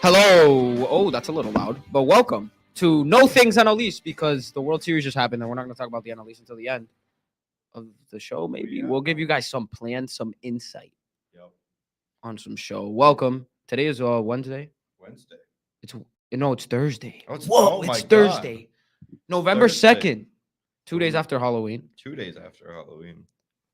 Hello. Oh, that's a little loud, but welcome to No Things NL East because the World Series just happened and we're not going to talk about the NL East until the end of the show. Maybe we'll give you guys some plans, some insight on some show. Welcome. Today is Wednesday. Wednesday. It's Thursday. It's Thursday. November Thursday. 2nd. 2 days after Halloween. 2 days after Halloween.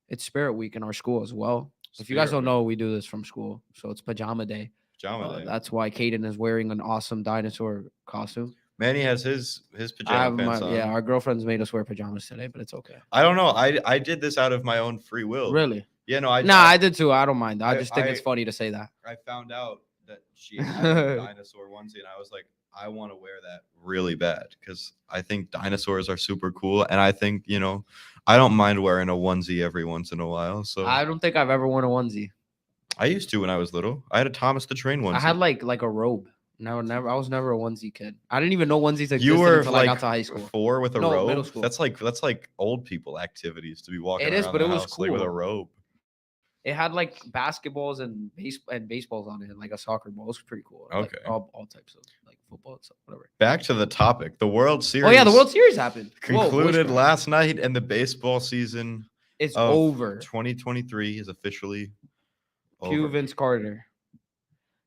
It's Spirit Week in our school as well. If you Spirit guys don't Week. know, we do this from school. So it's pajama day. Pajama day. That's why Caden is wearing an awesome dinosaur costume. Manny has his pajama pants on. Yeah, our girlfriends made us wear pajamas today, but it's okay. I don't know. I did this out of my own free will. Really? Yeah, no, I did too. I don't mind. I I- just think it's I- funny to say that. I found out that she had a dinosaur onesie, and I was like, I want to wear that really bad because I think dinosaurs are super cool, and I think I don't mind wearing a onesie every once in a while. So I don't think I've ever worn a onesie. I used to when I was little. I had a Thomas the Train onesie. I had like a robe. Never. I was never a onesie kid. I didn't even know onesies existed You were until I got to high school. 4 with a No, robe. middle school. That's like old people activities to be walking. It is, around but the it was house, like with a cool. robe. It had like basketballs and baseballs on it, and like a soccer ball. It was pretty cool. Like, Okay. all types of like football and stuff, whatever. Back to the topic. The World Series. Oh yeah, the World Series happened. Whoa, concluded voice last night, and the baseball season It's of over. 2023 is officially Cue over. Vince Carter.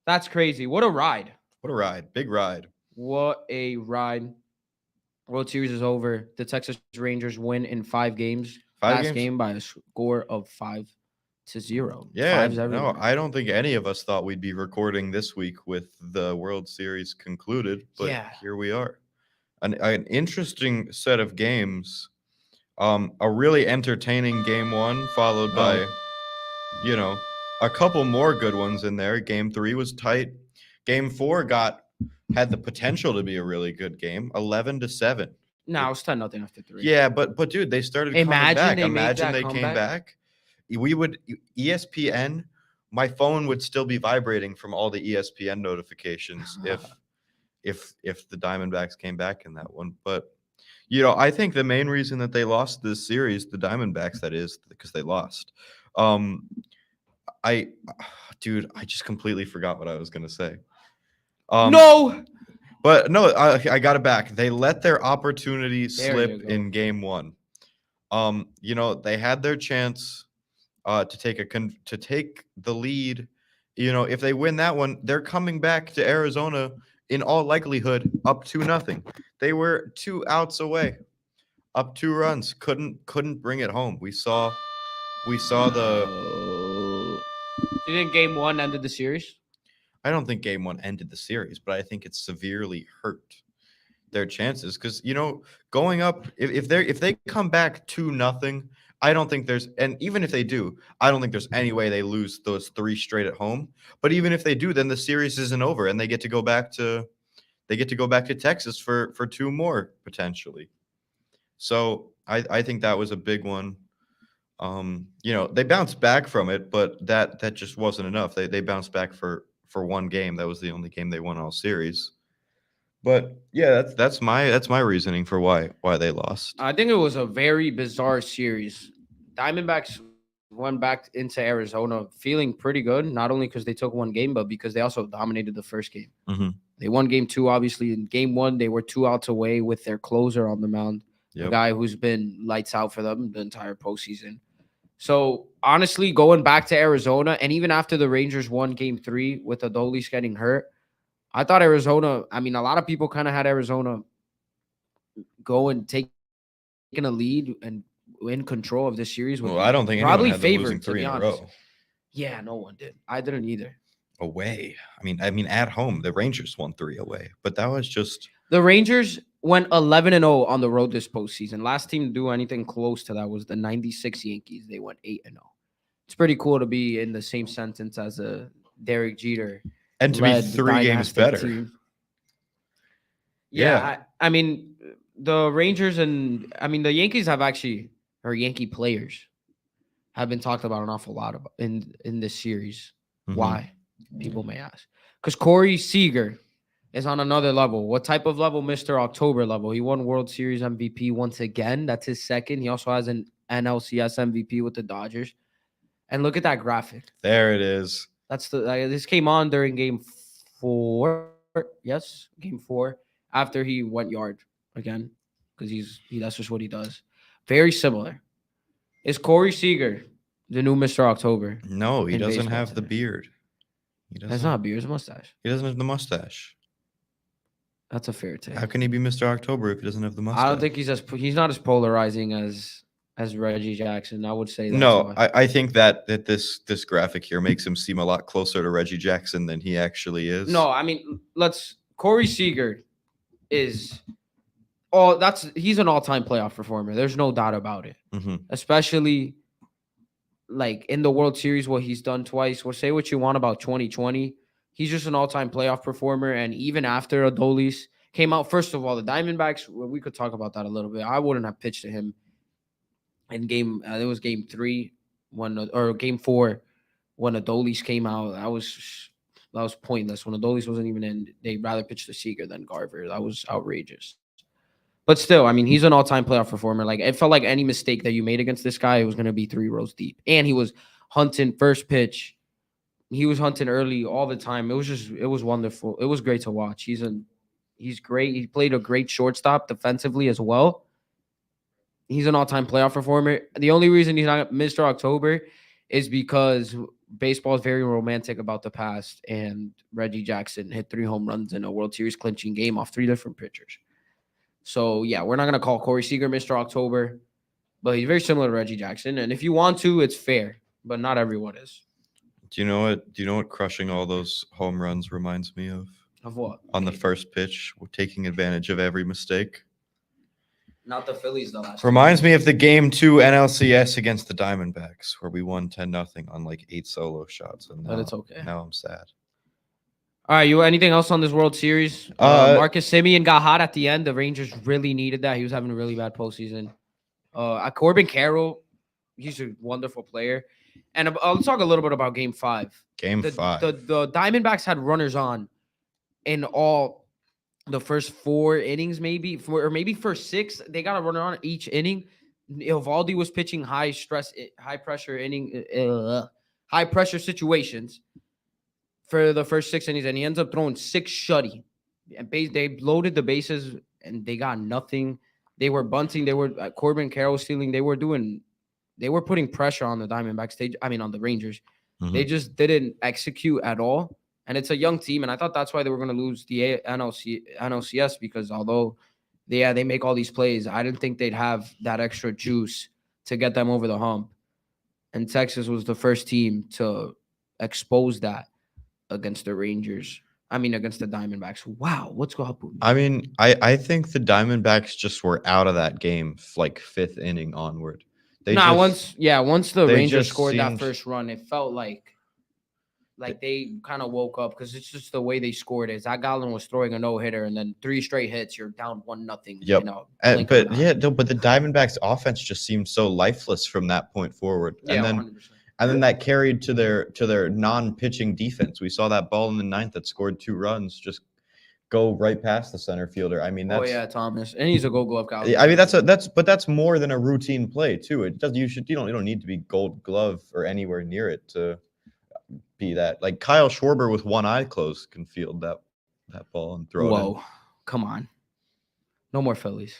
That's crazy. What a ride. What a ride. Big ride. What a ride. World Series is over. The Texas Rangers win in 5 games. Last game by a score of 5-0. Yeah, 5-0 no, everywhere. I don't think any of us thought we'd be recording this week with the World Series concluded, but Yeah. here we are. An interesting set of games. A really entertaining game 1, followed by, a couple more good ones in there. Game 3 was tight. Game 4 had the potential to be a really good game, 11-7. No, it was 10-0 after 3. Yeah, but dude, they started coming Imagine back. they made Imagine that they came comeback. back. We would ESPN. My phone would still be vibrating from all the ESPN notifications if the Diamondbacks came back in that one. But I think the main reason that they lost this series, the Diamondbacks, that is because they lost. I just completely forgot what I was gonna say. No. But no, I got it back. They let their opportunity There slip you go. in game 1. They had their chance to take the lead. If they win that one, they're coming back to Arizona in all likelihood up 2-0. They were 2 outs away, up 2 runs. Couldn't bring it home. We saw the. Do you think game 1 ended the series? I don't think game 1 ended the series, but I think it severely hurt their chances because going up if they come back 2-0, I don't think and even if they do, I don't think there's any way they lose those 3 straight at home. But even if they do, then the series isn't over and they get to go back to Texas for 2 more potentially. So I think that was a big one. They bounced back from it, but that just wasn't enough. They bounced back for 1 game. That was the only game they won all series. But yeah, that's my reasoning for why they lost. I think it was a very bizarre series. Diamondbacks went back into Arizona feeling pretty good, not only because they took 1 game, but because they also dominated the first game. Mm-hmm. They won game 2, obviously. In game 1, they were 2 outs away with their closer on the mound, Yep. a guy who's been lights out for them the entire postseason. So, honestly, going back to Arizona, and even after the Rangers won game 3 with Adolis getting hurt, I thought Arizona, a lot of people kind of had Arizona go and taking a lead and in control of this series. Well, I don't think probably anyone had them losing favored, to 3 be in a honest. row. Yeah, no one did. I didn't either. Away. I mean, at home, the Rangers won 3 away, but that was just The Rangers went 11-0 on the road this postseason. Last team to do anything close to that was the 96 Yankees. They went 8-0. It's pretty cool to be in the same sentence as a Derek Jeter. and to be 3 games dynastic better. team. Yeah. I mean, the Rangers and the Yankees have actually, or Yankee players have been talked about an awful lot in this series. Mhm. Why? People may ask. Because Corey Seager is on another level. What type of level? Mr. October level. He won World Series MVP once again. That's his second. He also has an NLCS MVP with the Dodgers. And look at that graphic. There it is. That's this came on during game 4. Yes, game 4 after he went yard again because that's just what he does. Very similar. Is Corey Seager the new Mr. October No, he in doesn't baseball have the today? beard. He That's not a doesn't. beard, it's a mustache. He doesn't have the mustache. That's a fair take. How can he be Mr. October if he doesn't have the I don't mustache? think he's not as polarizing as Reggie Jackson. I would say that's No, why. I think that this graphic here makes him seem a lot closer to Reggie Jackson than he actually is. No, I mean Corey Seager is he's an all-time playoff performer. There's no doubt about it. Mhm. Especially like in the World Series, what he's done twice. Well, say what you want about 2020. He's just an all-time playoff performer. And even after Adolis came out, first of all, the Diamondbacks, we could talk about that a little bit. I wouldn't have pitched to him in it was game 3 or game 4 when Adolis came out. That was pointless. When Adolis wasn't even in, they'd rather pitch to Seager than Garver. That was outrageous. But still, I mean, he's an all-time playoff performer. Like, it felt like any mistake that you made against this guy, it was going to be 3 rows deep. And he was hunting first pitch. He was hunting early all the time. It was wonderful. It was great to watch. He's great. He played a great shortstop defensively as well. He's an all-time playoff performer. The only reason he's not Mr. October is because baseball is very romantic about the past, and Reggie Jackson hit 3 home runs in a World Series clinching game off 3 different pitchers. So, yeah, we're not going to call Corey Seager Mr. October, but he's very similar to Reggie Jackson. And if you want to, it's fair, but not everyone is. Do you know what crushing all those home runs reminds me of? Of what? On the first pitch, taking advantage of every mistake. Not the Phillies, though. Reminds me of the game 2 NLCS against the Diamondbacks, where we won 10-0 on like 8 solo shots. And But it's okay. Now I'm sad. All right, you anything else on this World Series? Marcus Semien got hot at the end. The Rangers really needed that. He was having a really bad postseason. Corbin Carroll, he's a wonderful player. And let's talk a little bit about Game 5. Game 5. The Diamondbacks had runners on in all the first 4 innings, maybe first 6. They got a runner on each inning. Eovaldi was pitching high pressure situations for the first 6 innings, and he ends up throwing 6 shutty. And they loaded the bases, and they got nothing. They were bunting. They were Corbin Carroll stealing. They were putting pressure on the Diamondbacks. On the Rangers. Mhm. They just didn't execute at all. And it's a young team, and I thought that's why they were going to lose the NLCS, because although they make all these plays, I didn't think they'd have that extra juice to get them over the hump. And Texas was the first team to expose that against the Rangers. Against the Diamondbacks. Wow, what's going on? I think the Diamondbacks just were out of that game like 5th inning onward. Once the they Rangers just scored that seemed- first run, it felt like they kind of woke up, because it's just the way they scored it. Zach Gallen was throwing a no-hitter, and then 3 straight hits, you're down 1-0. Yep. But the Diamondbacks offense just seemed so lifeless from that point forward. Yeah, and then 100%. and then that carried to their non-pitching defense. We saw that ball in the 9th that scored 2 runs just go right past the center fielder. Thomas, and he's a Gold Glove guy. That's more than a routine play too. You don't need to be Gold Glove or anywhere near it to be that. Like Kyle Schwarber with one eye closed can field that ball and throw it. Whoa, come on, no more Phillies.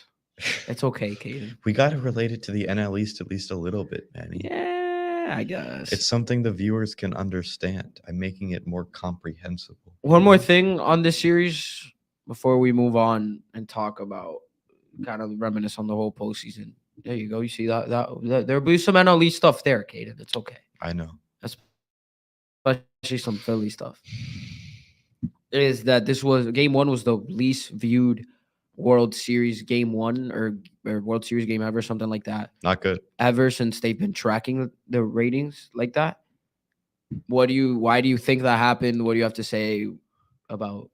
It's okay, Caden. We got to relate it to the NL East at least a little bit, Manny. Yeah, I guess it's something the viewers can understand. I'm making it more comprehensible. One more thing on this series before we move on and talk about kind of reminisce on the whole postseason. There you go. You see that there'll be some NL East stuff there, Caden. It's okay. I know. Especially some Philly stuff. Is that Game 1 was the least viewed World Series Game 1 or World Series game ever, something like that. Not good. Ever since they've been tracking the ratings like that. Why do you think that happened? What do you have to say about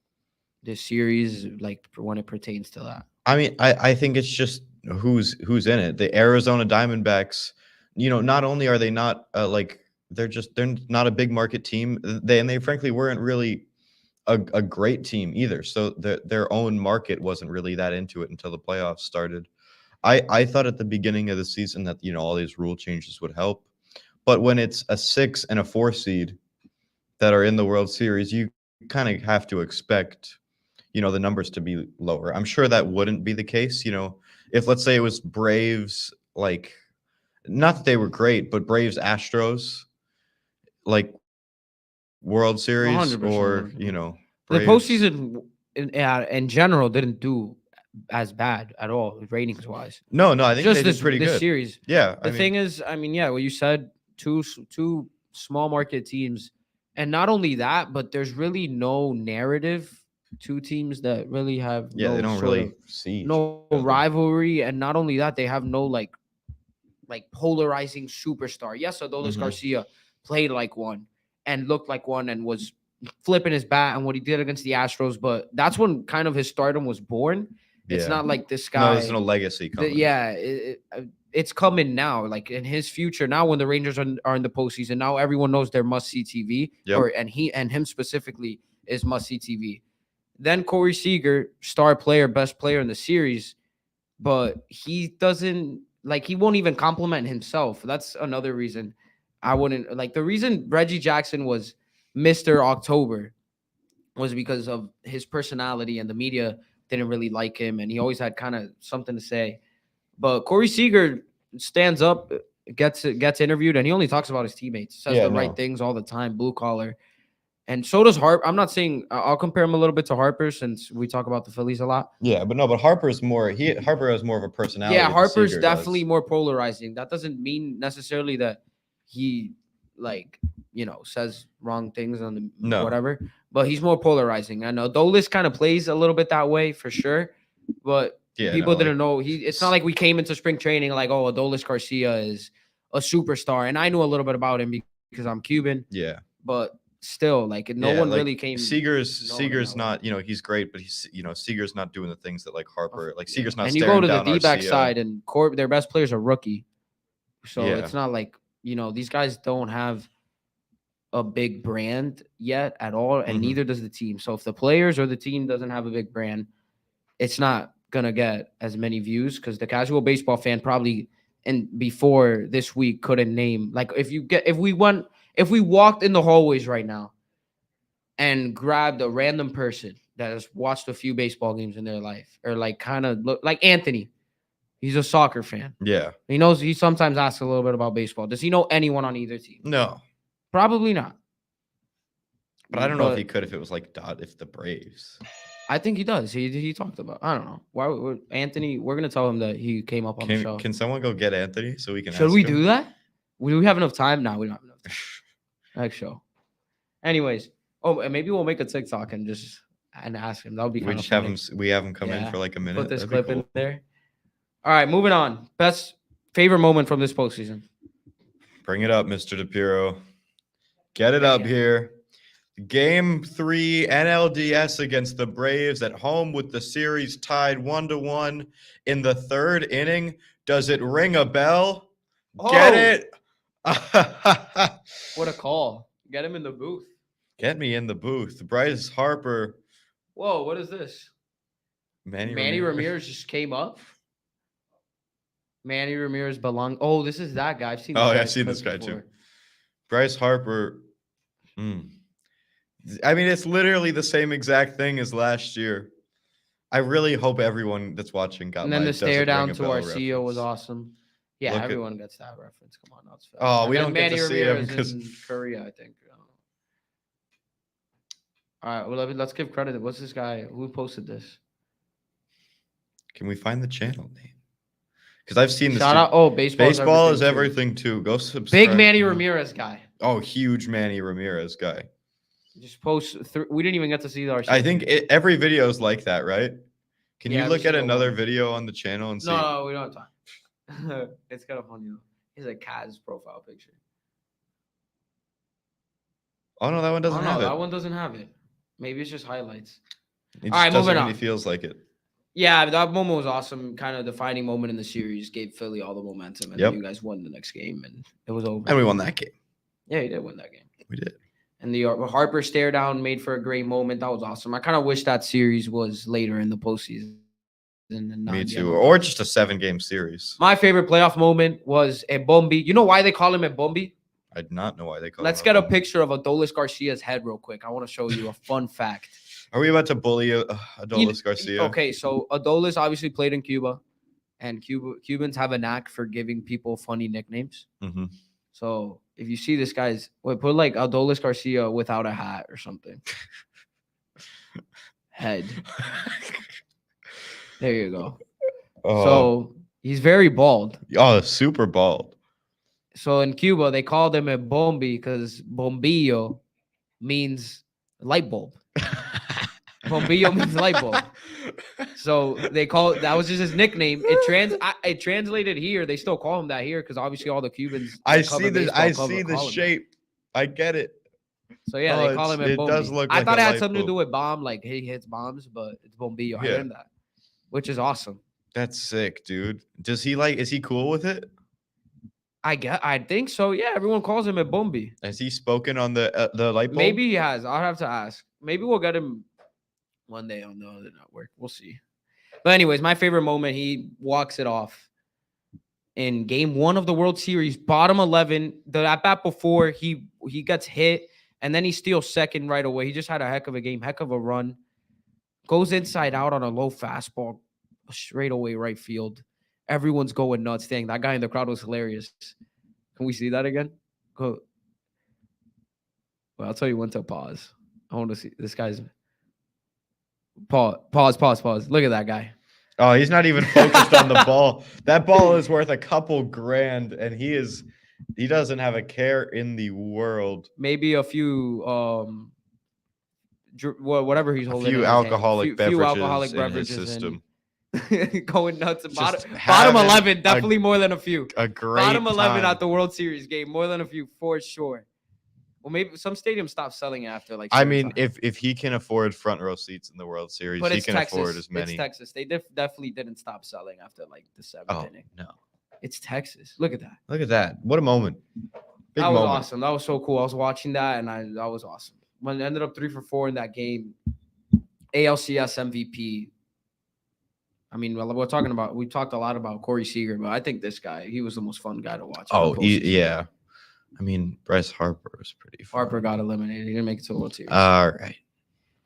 this series, like when it pertains to that? I think it's just who's in it. The Arizona Diamondbacks, not only are they not they're not a big market team. They frankly weren't really a great team either. So their own market wasn't really that into it until the playoffs started. I thought at the beginning of the season that all these rule changes would help, but when it's a 6 and a 4 seed that are in the World Series, you kind of have to expect the numbers to be lower. I'm sure that wouldn't be the case. If let's say it was Braves, like not that they were great, but Braves Astros, like World Series, 100%. or The Braves. postseason in general didn't do as bad at all ratings wise. No, I think Just they did pretty this good. series. Yeah, The thing is, I mean, yeah, what you said, two small market teams, and not only that, but there's really no narrative. Two teams that really have yeah, they no don't sort really of see each no other. rivalry, and not only that, they have no like polarizing superstar. Yes, Adolis Mhm. Garcia played like one and looked like one and was flipping his bat and what he did against the Astros, but that's when kind of his stardom was born. It's Yeah. not like this No, there's guy. no legacy coming. Yeah, it's coming now. Like in his future, now when the Rangers are in the postseason, now everyone knows they're must see TV. Yep. And him specifically is must see TV. Then Corey Seager, star player, best player in the series, but he doesn't he won't even compliment himself. That's another reason I wouldn't like. The reason Reggie Jackson was Mr. October was because of his personality, and the media didn't really like him, and he always had kind of something to say. But Corey Seager stands up, gets interviewed, and he only talks about his teammates, says Yeah, the right no. things all the time, blue collar. And so does Harper. I'm not saying I'll compare him a little bit to Harper since we talk about the Phillies a lot. Yeah, but Harper has more of a personality. Yeah, than Harper's Seager definitely does. more polarizing. That doesn't mean necessarily that he says wrong things on the No. whatever, but he's more polarizing. I know Dolis kind of plays a little bit that way for sure, but Yeah, people no, didn't know it's not like we came into spring training like, oh, Adolis Garcia is a superstar, and I knew a little bit about him because I'm Cuban. Yeah, but still, like no one really came. Seager's not, he's great, but he's, Seager's not doing the things that like Harper, like Seager's not. And you go to the staring down D-back Arcia. side, and their best players are rookie, so Yeah. it's not like these guys don't have a big brand yet at all, and Mhm. neither does the team. So if the players or the team doesn't have a big brand, it's not gonna get as many views because the casual baseball fan probably before this week couldn't name like if we walked in the hallways right now and grabbed a random person that has watched a few baseball games in their life or like kind of look like Anthony. He's a soccer fan. Yeah. He sometimes asks a little bit about baseball. Does he know anyone on either team? No. Probably not. But I don't know if he could if it was like if the Braves. I think he does. He talked about. I don't know. Why Anthony? We're gonna tell him that he came up on the show. Can someone go get Anthony so we can? Should we do that? We have enough time now. We don't have enough time. Next show. Anyways, and maybe we'll make a TikTok and ask him. That would be kind of funny. We have him come in for like a minute. Put this clip in there. All right, moving on. Best favorite moment from this postseason. Bring it up, Mr. DePiro. Get it up here. Game 3 NLDS against the Braves at home with the series tied 1-1 in the third inning. Does it ring a bell? Oh. Get it? What a call. Get him in the booth. Get me in the booth. Bryce Harper. Whoa, what is this? Manny Ramirez just came up. Manny Ramirez belong. Oh, this is that guy. I've seen. I've seen this guy too. Bryce Harper. I mean, it's literally the same exact thing as last year. I really hope everyone that's watching got. And then the stare down to Arcia was awesome. Yeah, everyone gets that reference. Come on, that's fair. Oh, we don't get to see him because in Korea, I think. All right, well let's give credit. What's this guy? Who posted this? Can we find the channel name? Because I've seen this. Shout out! Oh, baseball is everything too. Go subscribe. Big Manny Ramirez guy. Oh, huge Manny Ramirez guy. Just post. We didn't even get to see the. I think every video is like that, right? Can you look at another video on the channel and see? No, we don't have time. It's kind of funny. He's a Kaz profile picture. Oh no, that one doesn't have it. That one doesn't have it. Maybe it's just highlights. All right, moving on. He feels like it. Yeah, that moment was awesome. Kind of defining moment in the series. Gave Philly all the momentum, and then you guys won the next game, and it was over. And we won that game. Yeah, you did win that game. We did. And the Harper stare down made for a great moment. That was awesome. I kind of wish that series was later in the postseason. Me too. Or just a 7-game series. My favorite playoff moment was Ebombi. You know why they call him Ebombi? I did not know why they call him. Let's get a picture of Adolis Garcia's head real quick. I want to show you a fun fact. Are we about to bully Adolis You- Garcia? Okay, so Adolis obviously played in Cuba, and Cubans have a knack for giving people funny nicknames. Hmm. So if you see this guy's, put like Adolis Garcia without a hat or something. Head. There you go. Oh, So he's very bald. super bald. So in Cuba, they called him a bombi because bombillo means light bulb. Bombillo means light bulb. So that was just his nickname. It translated here. They still call him that here because obviously all the Cubans. I that cover see this. baseball I cover see the call him that. shape. I get it. So yeah, Oh, they call him a it does bombi. look I like thought a it had light something to bulb. do with bomb, like he hits bombs, but it's bombillo. I Yeah. learned that, which is awesome. That's sick, dude. Does he like? Is he cool with it? I think so. Yeah, everyone calls him a bombi. Has he spoken on the light bulb? Maybe he has. I'll have to ask. Maybe we'll get him one day on the other network. We'll see. But anyways, my favorite moment, he walks it off in game 1 of the World Series, bottom 11. The at bat before he gets hit, and then he steals second right away. He just had a heck of a game, heck of a run. Goes inside out on a low fastball, straight away right field. Everyone's going nuts. Dang, that guy in the crowd was hilarious. Can we see that again? Go. Well, I'll tell you when to pause. I want to see this guy's. Pause. Look at that guy. Oh, he's not even focused on the ball. That ball is worth a couple grand, and he doesn't have a care in the world. Maybe a few whatever he's A holding. few in his hand. alcoholic Few alcoholic beverages in his beverages system. and going nuts. Just Bottom having 11, definitely more than a few. A great Bottom 11 time. at the World Series game, more than a few for sure. Well, maybe some stadiums stop selling after like. I certain mean, time. if he can afford front row seats in the World Series, But he it's can Texas. afford as many. It's Texas. They definitely didn't stop selling after like the 7th Oh inning. no! It's Texas. Look at that. Look at that! What a moment! Big That was moment. awesome. That was so cool. I was watching that, and that was awesome. When it ended up 3 for 4 in that game, ALCS MVP. I mean, we talked a lot about Corey Seager, but I think this guy, he was the most fun guy to watch. Oh, yeah. I mean, Bryce Harper was pretty fun. Harper got eliminated. He didn't make it to the World Series. All right.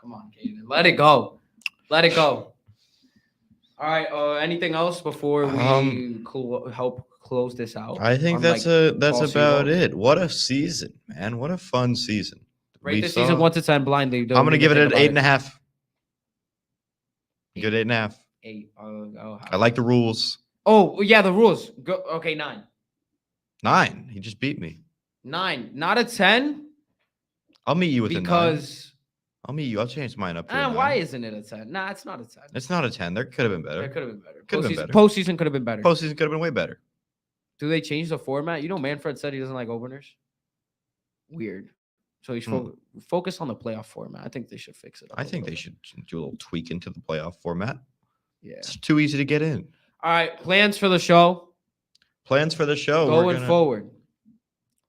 Come on, Caden. Let it go. Let it go. All right. Anything else before we help close this out? I think that's about it. What a season, man! What a fun season. Rate this season 1 to 10 blindly. I'm gonna give it an 8.5. Good 8.5. 8. I like the rules. Oh yeah, the rules. Go. Okay, 9. 9. He just beat me. 9. Not a 10. I'll meet you with a 9. Because. I'll meet you. I'll change mine up to a 9. Why isn't it a 10? Nah, it's not a 10. It's not a 10. There could have been better. It could have been better. Could have been better. Postseason could have been better. Postseason could have been way better. Do they change the format? You know, Manfred said he doesn't like openers. Weird. So he's focused on the playoff format. I think they should fix it. I think they should do a little tweak into the playoff format. Yeah. It's too easy to get in. All right. Plans for the show. Plans for the show. Going forward.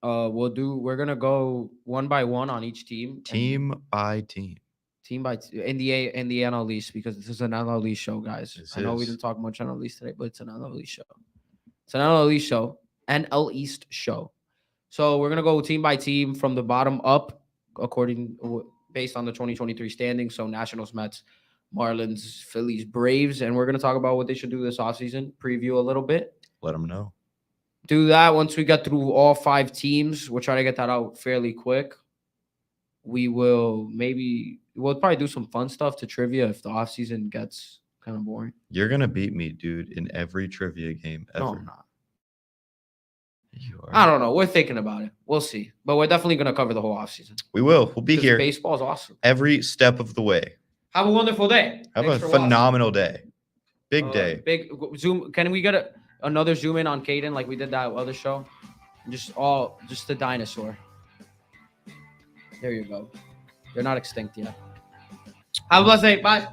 We're gonna go one by one on each team. Team by team. In the NL East, because this is an NL East show, guys. I know we didn't talk much NL East today, but it's an NL East show. It's an NL East show. NL East show. So we're gonna go team by team from the bottom up, based on the 2023 standings. So Nationals, Mets, Marlins, Phillies, Braves, and we're gonna talk about what they should do this offseason. Preview a little bit. Let them know. Do that once we get through all 5 teams. We'll try to get that out fairly quick. We'll probably do some fun stuff to trivia if the offseason gets kind of boring. You're gonna beat me, dude, in every trivia game ever. No, I'm not. You are. I don't know. We're thinking about it. We'll see. But we're definitely going to cover the whole offseason. We will. We'll be here. Baseball is awesome. Every step of the way. Have a wonderful day. Have a phenomenal day. Big day. Big zoom. Can we get another zoom in on Caden like we did that other show? Just the dinosaur. There you go. They're not extinct yet. Have a blessed day. Bye.